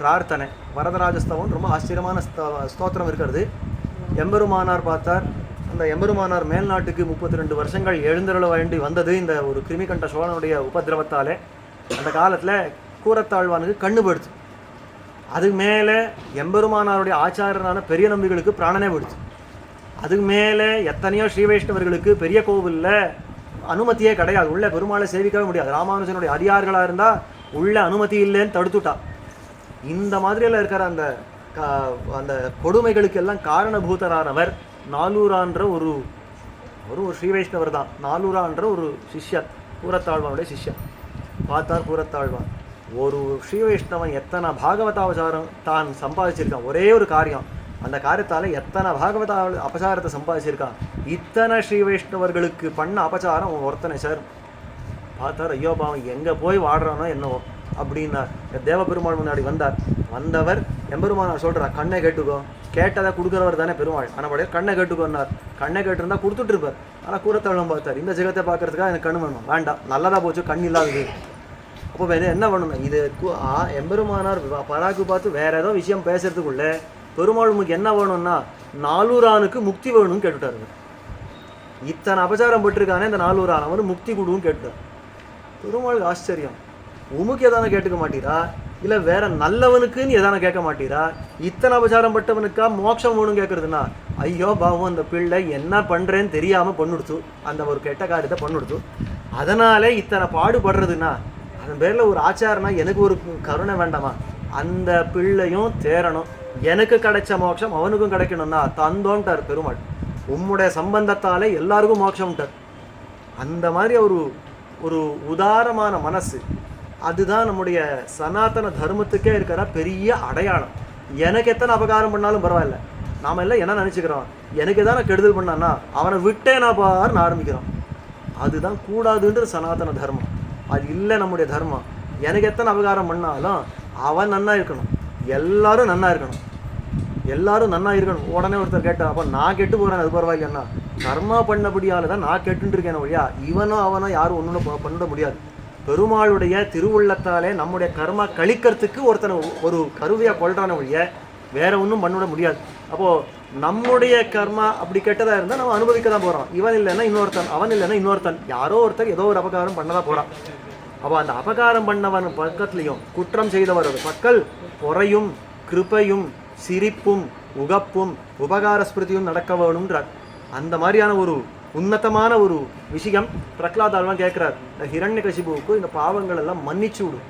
பிரார்த்தனை வரதராஜஸ்தவம், ரொம்ப ஆச்சரியமான ஸ்தோத்திரம் இருக்கிறது. எம்பெருமானார் பார்த்தார். அந்த எம்பெருமானார் மேல்நாட்டுக்கு 32 வருஷங்கள் எழுந்தருள வேண்டி வந்தது இந்த ஒரு கிருமிகண்ட சோழனுடைய உபதிரவத்தாலே. அந்த காலத்தில் கூரத்தாழ்வானுக்கு கண்ணு படுத்து. அதுக்கு மேலே எம்பெருமானாருடைய ஆச்சாரனான பெரிய நம்பிகளுக்கு பிராணனே படுத்து. அதுக்கு மேலே எத்தனையோ ஸ்ரீ வைஷ்ணவர்களுக்கு பெரிய கோவிலில் அனுமதியே கிடையாது, உள்ள பெருமாளை சேவிக்கவே முடியாது. ராமானுஜனுடைய அதிகாரிகளாக இருந்தால் உள்ள அனுமதி இல்லைன்னு தடுத்துட்டா. இந்த மாதிரியெல்லாம் இருக்கிற அந்த அந்த கொடுமைகளுக்கெல்லாம் காரணபூதரானவர் நாலூரான்ற ஒரு ஒரு ஸ்ரீ வைஷ்ணவர் தான். நாலூரான்ற ஒரு சிஷ்யர், கூரத்தாழ்வானுடைய சிஷ்யர். பார்த்தார் கூரத்தாழ்வான், ஒரு ஸ்ரீ வைஷ்ணவன் எத்தனை பாகவதாபசாரம் தான் சம்பாதிச்சிருக்கான். ஒரே ஒரு காரியம், அந்த காரியத்தால் எத்தனை பாகவத அபசாரத்தை சம்பாதிச்சிருக்கான். இத்தனை ஸ்ரீ வைஷ்ணவர்களுக்கு பண்ண அபசாரம் ஒருத்தனை சார். பார்த்தார், ஐயோ பாவம் எங்கே போய் வாடுறானோ என்னவோ அப்படின்னார். தேவபெருமாள் முன்னாடி வந்தவர் எம்பெருமானார் சொல்கிறார், கண்ணை கேட்டுக்கோ. கேட்டதை கொடுக்குறவர் தானே பெருமாள். ஆனால் கண்ணை கேட்டுக்கோன்னார். கண்ணை கேட்டிருந்தா கொடுத்துட்ருப்பார். ஆனால் கூரத்தாழ்வான் பார்த்தார், இந்த ஜெகத்தை பார்க்கறதுக்காக எனக்கு கண்ணு வேணும். வேண்டாம், நல்லதாக போச்சு, கண் இல்லாதது. அப்போ என்ன பண்ணணும், இது எம்பெருமானார் பராக்கு பார்த்து வேற ஏதோ விஷயம் பேசுறதுக்குள்ளே பெருமாள் உங்களுக்கு என்ன வேணும்னா நாலூரானுக்கு முக்தி வேணும்னு கேட்டுட்டாரு. இத்தனை அபச்சாரம் பட்டிருக்கானே இந்த நாலூரான், அவனு முக்தி கொடுன்னு கேட்டுட்டார். பெருமாள் ஆச்சரியம், உமுக்கு எதான கேட்டுக்க மாட்டீரா, இல்லை வேற நல்லவனுக்குன்னு எதான கேட்க மாட்டீரா, இத்தனை அபச்சாரம் பட்டவனுக்கா மோட்சம் வேணும் கேட்குறதுன்னா, ஐயோ பாவம் அந்த பிள்ளை என்ன பண்ணுறேன்னு தெரியாமல் பண்ணுடுத்து, அந்த ஒரு கெட்ட காரியத்தை பண்ணுடுத்து, அதனாலே இத்தனை பாடுபடுறதுன்னா அதன் பேரில் ஒரு ஆச்சாரனா எனக்கு ஒரு கருணை வேண்டாமா, அந்த பிள்ளையும் தேரணும், எனக்கு கிடைச்ச மோட்சம் அவனுக்கும் கிடைக்கணும்னா தந்தோன்ட்டார் பெருமாள். உம்முடைய சம்பந்தத்தாலே எல்லாருக்கும் மோட்சம்ட்டார். அந்த மாதிரி ஒரு ஒரு உதாரமான மனசு, அதுதான் நம்முடைய சனாதன தர்மத்துக்கே இருக்கிற பெரிய அடையாளம். எனக்கு எத்தனை அபகாரம் பண்ணாலும் பரவாயில்ல, நாம் எல்லாம் என்ன நினச்சிக்கிறோம், எனக்கு எதான கெடுதல் பண்ணான்னா அவனை விட்டே நான் பாருன்னு ஆரம்பிக்கிறோம். அதுதான் கூடாதுன்றது சனாதன தர்மம். அது இல்லை நம்முடைய தர்மம். எனக்கு எத்தனை அபகாரம் பண்ணாலும் அவன் நன்னா இருக்கணும், எல்லாரும் நன்னா இருக்கணும், எல்லாரும் நன்னா இருக்கணும். உடனே ஒருத்தர் கேட்டான், அப்போ நான் கெட்டு போகிறேன் அது பரவாயில்லைன்னா, கர்மா பண்ணபடியால் தான் நான் கெட்டுன்னு இருக்கேன் வழியா, இவனோ அவனோ யாரும் ஒன்றும் பண்ண முடியாது. பெருமாளுடைய திருவுள்ளத்தாலே நம்முடைய கர்மா கழிக்கிறதுக்கு ஒருத்தனை ஒரு கருவியாக கொள்றான வழிய வேற ஒன்றும் பண்ணிவிட முடியாது. அப்போது நம்முடைய கர்மா அப்படி கெட்டதாக இருந்தால் நம்ம அனுபவிக்க தான் போகிறோம். இவன் இல்லைன்னா இன்னொருத்தன், அவன் இல்லைன்னா இன்னொருத்தன், யாரோ ஒருத்தர் ஏதோ ஒரு அபகாரம் பண்ண தான் போகிறான். அப்போ அந்த அபகாரம் பண்ணவன் பக்கத்துலேயும் குற்றம் செய்தவரது பக்கல் பொறையும் கிருபையும் சிரிப்பும் உகப்பும் உபகார ஸ்மிருதியும் நடக்க வேணும்ன்றார். அந்த மாதிரியான ஒரு உன்னதமான ஒரு விஷயம் பிரகலாதாழ்வான் கேட்குறார். இந்த ஹிரண்யகசிபுவுக்கு இந்த பாவங்கள் எல்லாம் மன்னிச்சு விடும்.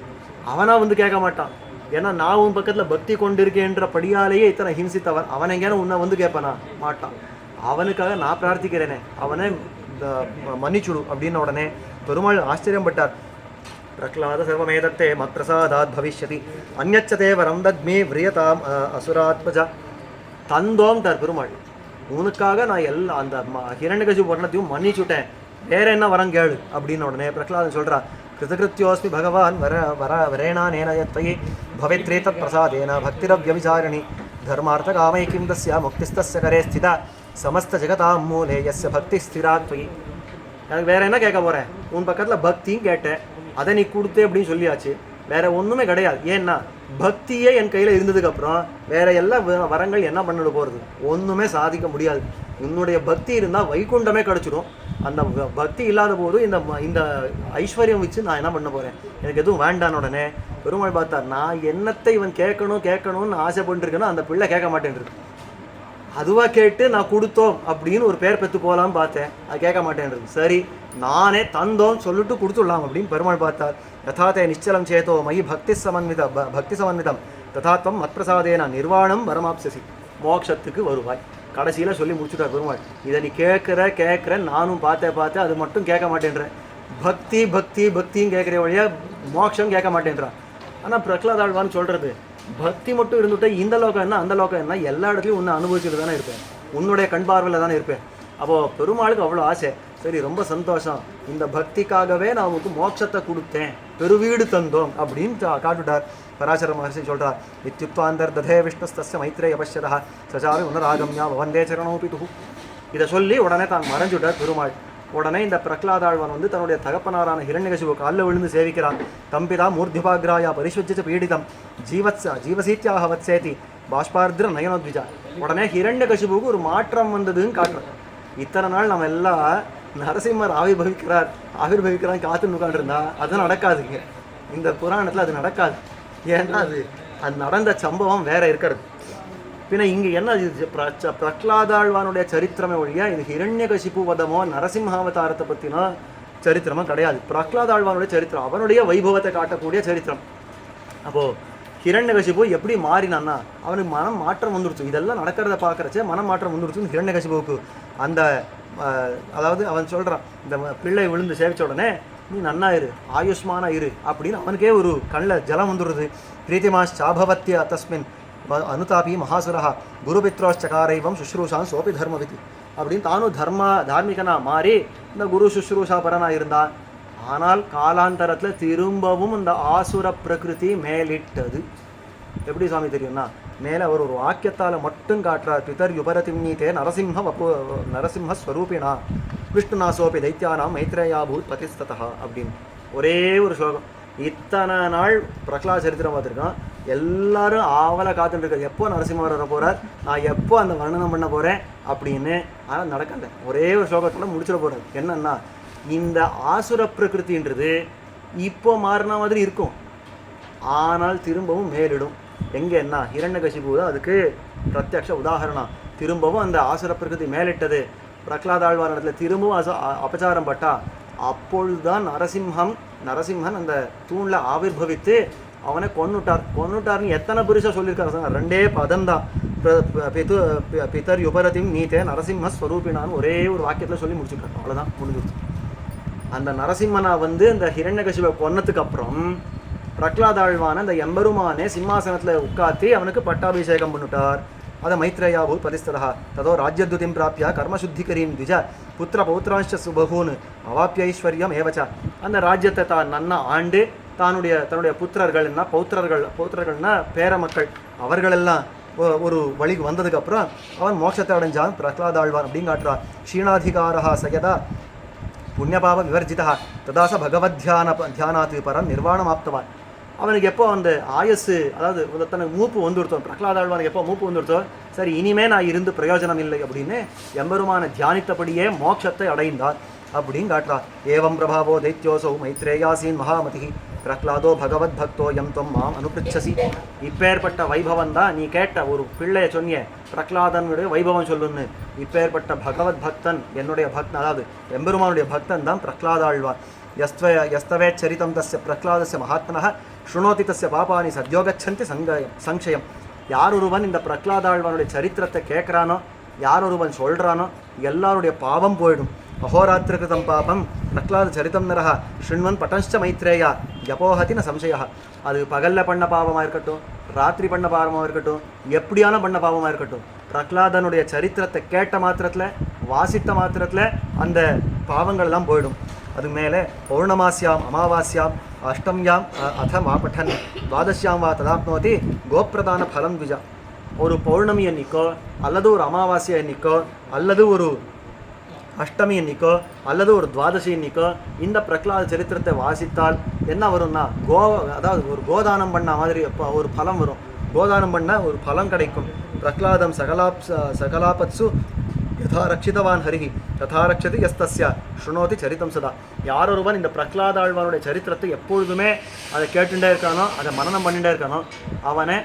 அவனாக வந்து கேட்க மாட்டான், ஏன்னா நான் உன் பக்கத்தில் பக்தி கொண்டிருக்கேன்ற படியாலேயே இத்தனை ஹிம்சித்தவன், அவன் எங்கேயான உன்னை வந்து கேட்பானா மாட்டான். அவனுக்காக நான் பிரார்த்திக்கிறேனே, அவனை இந்த மன்னிச்சுடு அப்படின்னு உடனே பெருமாள் ஆச்சரியப்பட்டார். பிரகலாத சர்வமேதத்தே மத்ரசாதாத் பவிஷ்யதி அந்யச்சதே வரம் தத்மே விரியதாம் அசுராத்மஜா. தந்தோம்ட்டார் பெருமாள், உனக்காக நான் எல்லாம் அந்த ஹிரண்யகசிபு வர்ணத்தையும் மன்னிச்சுட்டேன், வேற என்ன வரம் கேளு அப்படின்னு உடனே பிரகலாதன் சொல்கிறார். கிருதகிருத்தியோஸ்மி பகவான் வரேணா நேனயத்வயி பவித்ரேதத் பிரசாதேன பக்திரவ்யவிசாரணி தர்மார்த்த காமை கிம் தஸ்ய முக்திஸ்தஸ்ய கரே ஸ்திதா சமஸ்த ஜெகதாம் மூலே யஸ்ய பக்தி ஸ்திராத்வயி. எனக்கு வேற என்ன கேட்க போகிறேன், உன் பக்கத்தில் பக்தியும் கேட்டேன், அதை நீ கொடுத்தே அப்படின்னு சொல்லியாச்சு, வேற ஒன்றுமே கிடையாது. ஏன்னா பக்தியே என் கையில் இருந்ததுக்கப்புறம் வேற எல்லா வரங்கள் என்ன பண்ணிட போகிறது, ஒன்றுமே சாதிக்க முடியாது. உன்னுடைய பக்தி இருந்தால் வைகுண்டமே கிடச்சிடும். அந்த பக்தி இல்லாத போது இந்த ஐஸ்வர்யம் வச்சு நான் என்ன பண்ண போகிறேன், எனக்கு எதுவும் வேண்டான்னு உடனே பெருமாள் பார்த்தார். நான் என்னத்தை இவன் கேட்கணும்னு ஆசைப்பட்டுருக்கேனோ அந்த பிள்ளை கேட்க மாட்டேன்ருக்கு. அதுவாக கேட்டு நான் கொடுத்தோம் அப்படின்னு ஒரு பேர் பெற்று போகலான்னு பார்த்தேன், அது கேட்க மாட்டேன்றது. சரி நானே தந்தோம் சொல்லிட்டு கொடுத்துடலாம் அப்படின்னு பெருமாள் பார்த்தார். யதாத்தே நிச்சலம் சேதோ மயி பக்தி சமன்விதம் ததாத்வம் மத்பிரசாதேன நிர்வாணம் வரமாப்சசி, மோட்சத்துக்கு வருவாய். கடைசியில் சொல்லி முடிச்சுட்டார் பெருமாள். இதை நீ கேட்குற நானும் பார்த்தேன், அது மட்டும் கேட்க மாட்டேன்றேன். பக்தின்னு கேட்குற வழியா மோட்சம் கேட்க மாட்டேன்றான். ஆனால் பிரகலாதாழ்வான்னு சொல்கிறது, பக்தி மட்டும் இருந்துட்டு இந்த லோகம் என்ன அந்த லோகம் என்ன எல்லா இடத்துலையும் உன்னை அனுபவிச்சுட்டு தானே இருப்பேன், உன்னுடைய கண் பார்வையில் தானே இருப்பேன். அப்போது பெருமாளுக்கு அவ்வளோ ஆசை. சரி ரொம்ப சந்தோஷம், இந்த பக்திக்காகவே நான் உங்களுக்கு மோட்சத்தை கொடுத்தேன், பெருவீடு தந்தோம் அப்படின்னு காட்டுட்டார். பராசர மகர்ஷி சொல்கிறார், இத்யுக்தாந்தர் ததே விஷ்ணுஸ்தஸ்ய மைத்ரே அபஷ்யதா சசாவி உனராகம்யா வந்தே சரணோபிது. இதை சொல்லி உடனே தான் மறைஞ்சுட்டார் பெருமாள். உடனே இந்த பிரகலாதாழ்வான் வந்து தன்னுடைய தகப்பனாரான ஹிரண்யகசிபு காலில் விழுந்து சேவிக்கிறான். தம்பிதா மூர்த்திபாகிராயா பரிசுவஜ்ஜ பீடிதம் ஜீவசீத்யாக வத்சேதி பாஷ்பார்திர நயனோத்விஜா. உடனே ஹிரண்யகசிபுவுக்கு ஒரு மாற்றம் வந்ததுன்னு காட்டுறோம். இத்தனை நாள் நம்ம எல்லாம் நரசிம்மர் ஆவிர்பவிக்கிறான் காத்துன்னு உட்காந்துருந்தா அது நடக்காதுங்க. இந்த புராணத்தில் அது நடக்காது. ஏன்னா அது நடந்த சம்பவம் வேற இருக்கிறது. பின்ன இங்கே என்ன பிரகலாதாழ்வானுடைய சரித்திரமே ஒழிய இது ஹிரண்யகசிபு வதமோ நரசிம்ஹாவதாரத்தை பற்றினோ சரித்திரமோ கிடையாது. பிரகலாதாழ்வானுடைய சரித்திரம், அவனுடைய வைபவத்தை காட்டக்கூடிய சரித்திரம். அப்போது ஹிரண்யகசிபு எப்படி மாறினான்னா அவனுக்கு மனம் மாற்றம் வந்துடுச்சு. இதெல்லாம் நடக்கிறத பார்க்குறச்சே மனம் மாற்றம் வந்துடுச்சுன்னு ஹிரண்யகசிபுவுக்கு அந்த அதாவது அவன் சொல்கிறான், இந்த பிள்ளை விழுந்து சேவிச்ச உடனே நீ நன்னா இரு, ஆயுஷ்மான இரு அப்படின்னு அவனுக்கே ஒரு கண்ணில் ஜலம் வந்துடுறது. பிரீத்திமாஷ் சாபவத்திய தஸ்மின் அனுதாபி மகாசுரா குருபித்ரோச்சகாரைவம் சுஷ்ரூஷான் சோபி தர்மவிதி அப்படின்னு தானும் தார்மிகனாக மாறி இந்த குரு சுஷ்ரூஷா பரனாக இருந்தான். ஆனால் காலாந்தரத்தில் திரும்பவும் இந்த ஆசுர பிரகிருதி மேலிட்டது. எப்படி சுவாமி தெரியும்னா, மேலே அவர் ஒரு வாக்கியத்தால் மட்டும் காட்டுறார். பிதர் யுபரதிம்னீதே நரசிம்ம ஸ்வரூபினா விஷ்ணுநாசோபி தைத்தியானாம் மைத்ரேயாபூத் பதிஸ்ததா அப்படின்னு ஒரே ஒரு ஸ்லோகம். இத்தனை நாள் பிரகலாத சரித்திரம் பார்த்துருக்கோம். எல்லாரும் ஆவலை காத்துட்டு இருக்காரு, எப்போ நரசிம்மர் வர போகிறார், நான் எப்போ அந்த வர்ணனம் பண்ண போகிறேன் அப்படின்னு. ஆனால் நடக்கல. ஒரே ஒரு ஸ்லோகத்தில் முடிச்சிட போகிறார். என்னன்னா, இந்த ஆசுர பிரகிருத்தின்றது இப்போ மாறின மாதிரி இருக்கும், ஆனால் திரும்பவும் மேலிடும். எங்கன்னா ஹிரண்யகசிபு தான் அதுக்கு பிரத்யக்ஷ உதாரணம். திரும்பவும் அந்த ஆசுர பிரகிருதி மேலிட்டது. பிரகலாதாழ்வானிடத்தில் திரும்பவும் அபச்சாரம் பட்டா அப்பொழுதுதான் நரசிம்மன் அந்த தூணில் ஆவிர்பவித்து அவனை கொன்னுட்டார்னு எத்தனை புருஷா சொல்லியிருக்காரு. ரெண்டே பதம்தான், பிதர் யுபரதிம் நீதே நரசிம்ம ஸ்வரூபினான்னு ஒரே ஒரு வாக்கியத்தில் சொல்லி முடிச்சுட்டார். அவ்வளோதான், முடிஞ்சிருச்சு. அந்த நரசிம்மனா அந்த ஹிரண்யகசிபை கொன்னதுக்கு அப்புறம் பிரகலாதாழ்வான அந்த எம்பெருமானே சிம்மாசனத்தில் உட்காத்தி அவனுக்கு பட்டாபிஷேகம் பண்ணிட்டார். அதை மைத்ரேயாபூத் பதிஸ்ததா ததோ ராஜ்யத்யுதிம் பிராப்திய கர்மசுத்திகரீம் திஜ புத்திர பௌத்ராஞ்ச சுபகூன் அவாப்பிய ஐஸ்வர்யம் ஏவச்சா. அந்த ராஜ்யத்தை தான் நன்னா ஆண்டு தன்னுடைய புத்திரர்கள்னா பௌத்திரர்கள்னா பேர மக்கள் அவர்களெல்லாம் ஒரு வழி வந்ததுக்கப்புறம் அவன் மோட்சத்தை அடைஞ்சான் பிரகலாதாழ்வான் அப்படின்னு காட்டுறான். க்ஷீணாதிகாரா சயதா புண்ணியபாவ விவர்ஜிதா ததாச பகவத்யானாத் பரம் நிர்வாணம் ஆப்தவான். அவனுக்கு எப்போ அந்த ஆயசு, அதாவது தனக்கு மூப்பு வந்துடுத்தோம், பிரகலாதாழ்வானுக்கு எப்போ மூப்பு வந்துடுத்தோ, சரி இனிமே நான் இருந்து பிரயோஜனம் இல்லை அப்படின்னு எம்பெருமான தியானித்தபடியே மோட்சத்தை அடைந்தார் அப்படின்னு காட்டுறா. ஏவம் பிரபாவோ தைத்யோசௌ மைத்ரேயாசீன் மகாமதி பிரகலாதோ பகவத் பக்தோ எம் தொம் மாம் அனுபிருச்சசி. இப்பேற்பட்ட வைபவம் தான் நீ கேட்ட ஒரு பிள்ளைய சொன்னிய பிரகலாதனுடைய வைபவம் சொல்லுன்னு. இப்பேற்பட்ட பகவத் பக்தன், என்னுடைய பக்தன், அதாவது எம்பெருமானுடைய பக்தன் தான் பிரகலாதாழ்வான். யஸ்தவே சரிதம் தஸ்ய பிரகலாதஸ்ய மகாத்மனः ஸ்ருணோதி தஸ்ய பாபானி சத்யோகச்சந்தி சங்கயம். யார் ஒருவன் இந்த பிரகலாதாழ்வானுடைய சரித்திரத்தை கேட்குறானோ, யார் ஒருவன் சொல்கிறானோ, எல்லாருடைய பாவம் போயிடும். அஹோராத்திரகிருதம் பாபம் பிரகலாத சரிதம் நரஹ ஸ்ருண்வன் பட்டஞ்ச மைத்ரேயா ஜபோஹதி ந சம்சயா. அது பகலில் பண்ண பாவமாக இருக்கட்டும், ராத்திரி பண்ண பாவமாக இருக்கட்டும், எப்படியான பண்ண பாவமாக இருக்கட்டும், பிரகலாதனுடைய சரித்திரத்தை கேட்ட மாத்திரத்தில், வாசித்த மாத்திரத்தில் அந்த பாவங்கள்லாம் போயிடும். அது மேலே பௌர்ணமாஸ்யாம் அமாவாஸ்யாம் அஷ்டம்யாம் அத மாபட்டன் துவாதசியாம் வா ததாப்னோதி கோப்பிரதான பலம் துஜா. ஒரு பௌர்ணமி அன்னிக்கோ அல்லது ஒரு அமாவாசை அன்னிக்கோ அல்லது ஒரு அஷ்டமி அன்னிக்கோ அல்லது ஒரு துவாதசி அன்னிக்கோ இந்த பிரகலாத சரித்திரத்தை வாசித்தால் என்ன வரும்னா, அதாவது ஒரு கோதானம் பண்ண மாதிரி ஒரு பலம் வரும். கோதானம் பண்ண ஒரு பலம் கிடைக்கும். பிரகலாதம் சகலாபத்சு யதா ரட்சிதவான் ஹரிஹி ததா ரட்சதி யஸ்தஸ்ய ஸ்ருணோதி சரிதம் சதா. யார் ஒருவன் இந்த பிரகலாதாழ்வானுடைய சரித்திரத்தை எப்பொழுதுமே அதை கேட்டுட்டே இருக்கானோ, அதை மனனம் பண்ணிகிட்டே இருக்கானோ, அவனை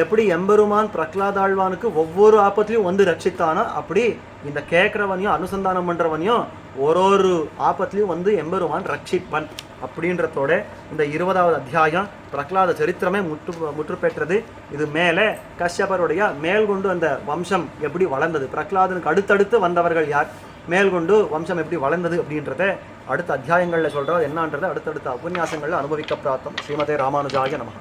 எப்படி எம்பெருமான் பிரகலாதாழ்வானுக்கு ஒவ்வொரு ஆபத்துலையும் வந்து ரட்சித்தானோ, அப்படி இந்த கேட்குறவனையும் அனுசந்தானம் பண்ணுறவனையும் ஒரு ஆபத்துலையும் வந்து எம்பெருமான் ரட்சிப்பன் அப்படின்றதோட இந்த 20வது அத்தியாயம் பிரகலாத சரித்திரமே முற்று பெற்றது. இது மேலே கஷ்யபருடைய மேல்கொண்டு அந்த வம்சம் எப்படி வளர்ந்தது, பிரகலாதனுக்கு அடுத்தடுத்து வந்தவர்கள் யார், மேல்கொண்டு வம்சம் எப்படி வளர்ந்தது அப்படின்றத அடுத்த அத்தியாயங்களில் சொல்கிறது. என்னன்றதை அடுத்தடுத்த உபன்யாசங்களில் அனுபவிக்க பிரார்த்தம். ஸ்ரீமதே ராமானுஜாய நமஹ.